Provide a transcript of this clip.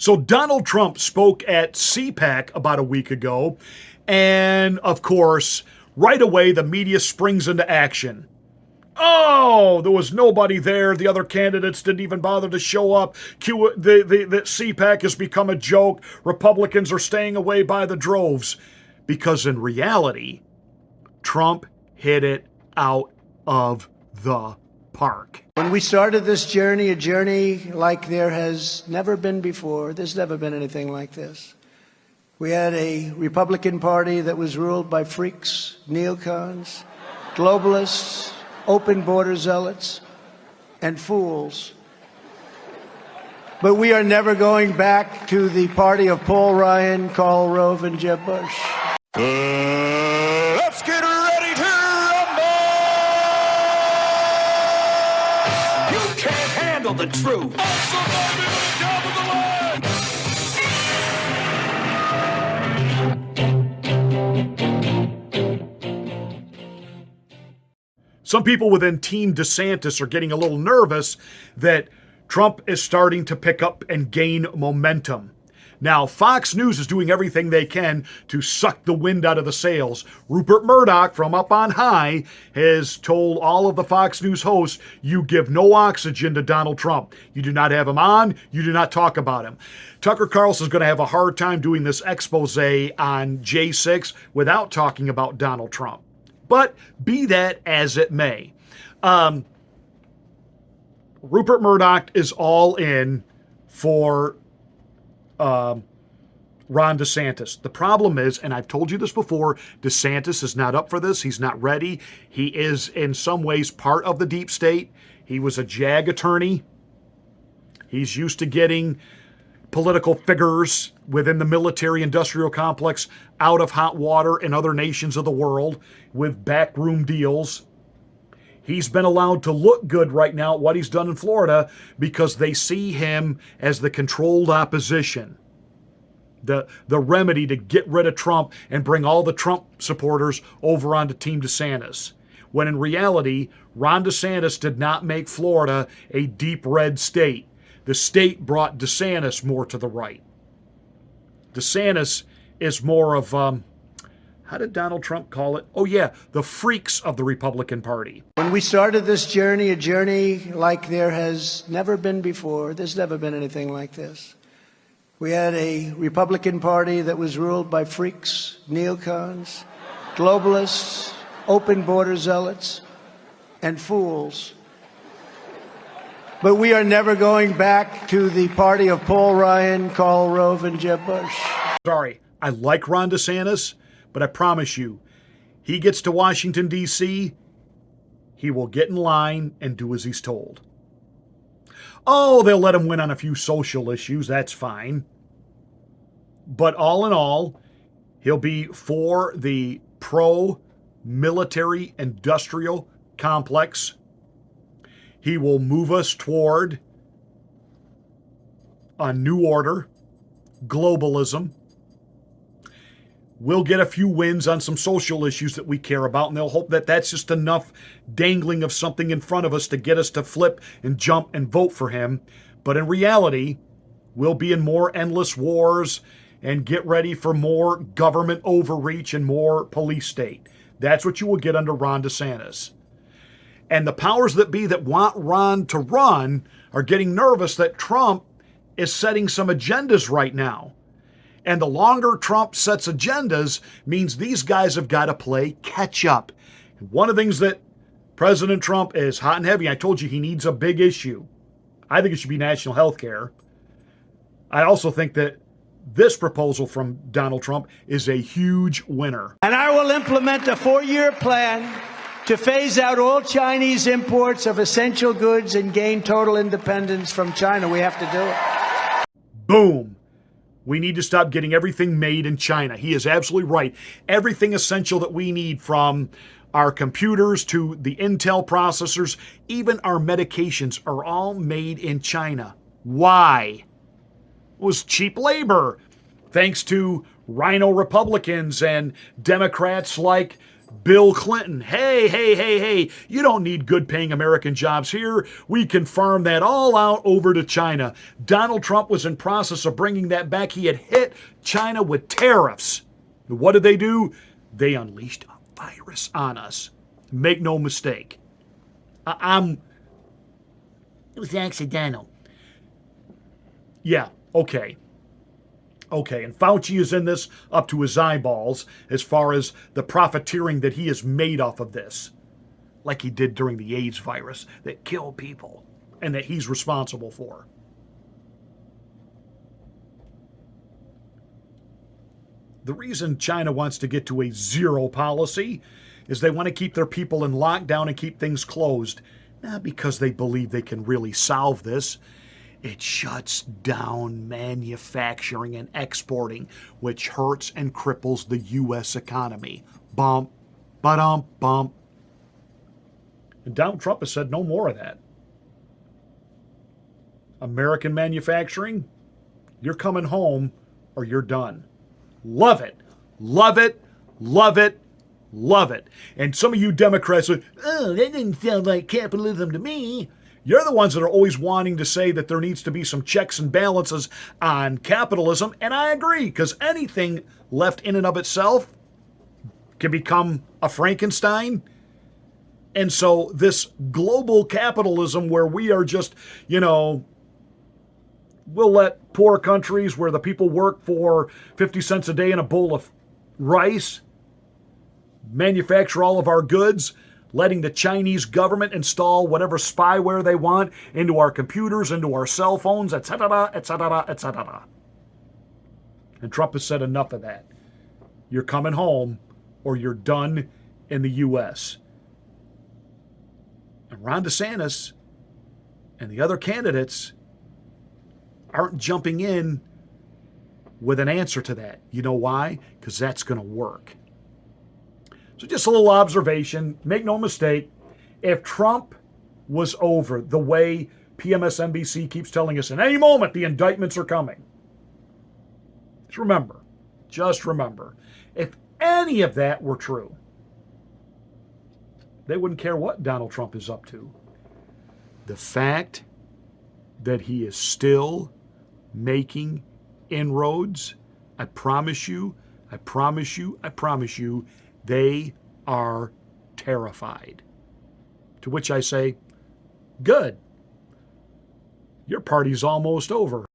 So Donald Trump spoke at CPAC about a week ago, and of course, right away the media springs into action. Oh, there was nobody there. The other candidates didn't even bother to show up. The CPAC has become a joke. Republicans are staying away by the droves. Because in reality, Trump hit it out of the park. When we started this journey, a journey like there has never been before, there's never been anything like this. We had a Republican Party that was ruled by freaks, neocons, globalists, open border zealots, and fools. But we are never going back to the party of Paul Ryan, Karl Rove, and Jeb Bush. Let's get ready to rumble! You can't handle the truth. Some people within Team DeSantis are getting a little nervous that Trump is starting to pick up and gain momentum. Now, Fox News is doing everything they can to suck the wind out of the sails. Rupert Murdoch from up on high has told all of the Fox News hosts, you give no oxygen to Donald Trump. You do not have him on. You do not talk about him. Tucker Carlson is going to have a hard time doing this expose on J6 without talking about Donald Trump. But be that as it may, Rupert Murdoch is all in for Ron DeSantis. The problem is, and I've told you this before, DeSantis is not up for this. He's not ready. He is in some ways part of the deep state. He was a JAG attorney. He's used to getting political figures within the military-industrial complex out of hot water in other nations of the world with backroom deals. He's been allowed to look good right now at what he's done in Florida because they see him as the controlled opposition, the remedy to get rid of Trump and bring all the Trump supporters over onto Team DeSantis. When in reality, Ron DeSantis did not make Florida a deep red state. The state brought DeSantis more to the right. DeSantis is more of, how did Donald Trump call it? Oh yeah, the freaks of the Republican Party. When we started this journey, a journey like there has never been before, there's never been anything like this. We had a Republican Party that was ruled by freaks, neocons, globalists, open border zealots, and fools. But we are never going back to the party of Paul Ryan, Karl Rove, and Jeb Bush. Sorry, I like Ron DeSantis, but I promise you, he gets to Washington, D.C., he will get in line and do as he's told. Oh, they'll let him win on a few social issues, that's fine. But all in all, he'll be for the pro-military industrial complex. He will move us toward a new order, globalism. We'll get a few wins on some social issues that we care about, and they'll hope that that's just enough dangling of something in front of us to get us to flip and jump and vote for him. But in reality, we'll be in more endless wars and get ready for more government overreach and more police state. That's what you will get under Ron DeSantis. And the powers that be that want Ron to run are getting nervous that Trump is setting some agendas right now. And the longer Trump sets agendas means these guys have got to play catch up. One of the things that President Trump is hot and heavy, I told you he needs a big issue. I think it should be national health care. I also think that this proposal from Donald Trump is a huge winner. And I will implement a 4-year plan to phase out all Chinese imports of essential goods and gain total independence from China. We have to do it. Boom. We need to stop getting everything made in China. He is absolutely right. Everything essential that we need, from our computers to the Intel processors, even our medications, are all made in China. Why? It was cheap labor, thanks to rhino Republicans and Democrats like Bill Clinton, hey, you don't need good paying American jobs here. We can farm that all out over to China. Donald Trump was in process of bringing that back. He had hit China with tariffs. What did they do? They unleashed a virus on us. Make no mistake. It was accidental. Yeah, okay. Okay, and Fauci is in this up to his eyeballs as far as the profiteering that he has made off of this, like he did during the AIDS virus that killed people and that he's responsible for. The reason China wants to get to a zero policy is they want to keep their people in lockdown and keep things closed, not because they believe they can really solve this. It shuts down manufacturing and exporting, which hurts and cripples the U.S. economy. Bump, ba-dum, bump. And Donald Trump has said no more of that. American manufacturing, you're coming home or you're done. Love it. Love it. Love it. Love it. And some of you Democrats are, oh, that didn't sound like capitalism to me. You're the ones that are always wanting to say that there needs to be some checks and balances on capitalism, and I agree, because anything left in and of itself can become a Frankenstein. And so this global capitalism where we are just, we'll let poor countries where the people work for 50 cents a day in a bowl of rice manufacture all of our goods, letting the Chinese government install whatever spyware they want into our computers, into our cell phones, etc., etc., etc. And Trump has said enough of that. You're coming home or you're done in the U.S. And Ron DeSantis and the other candidates aren't jumping in with an answer to that. You know why? Because that's going to work. So just a little observation. Make no mistake, if Trump was over the way PMSNBC keeps telling us, in any moment the indictments are coming. Just remember, if any of that were true, they wouldn't care what Donald Trump is up to. The fact that he is still making inroads, I promise you, they are terrified. To which I say, good. Your party's almost over.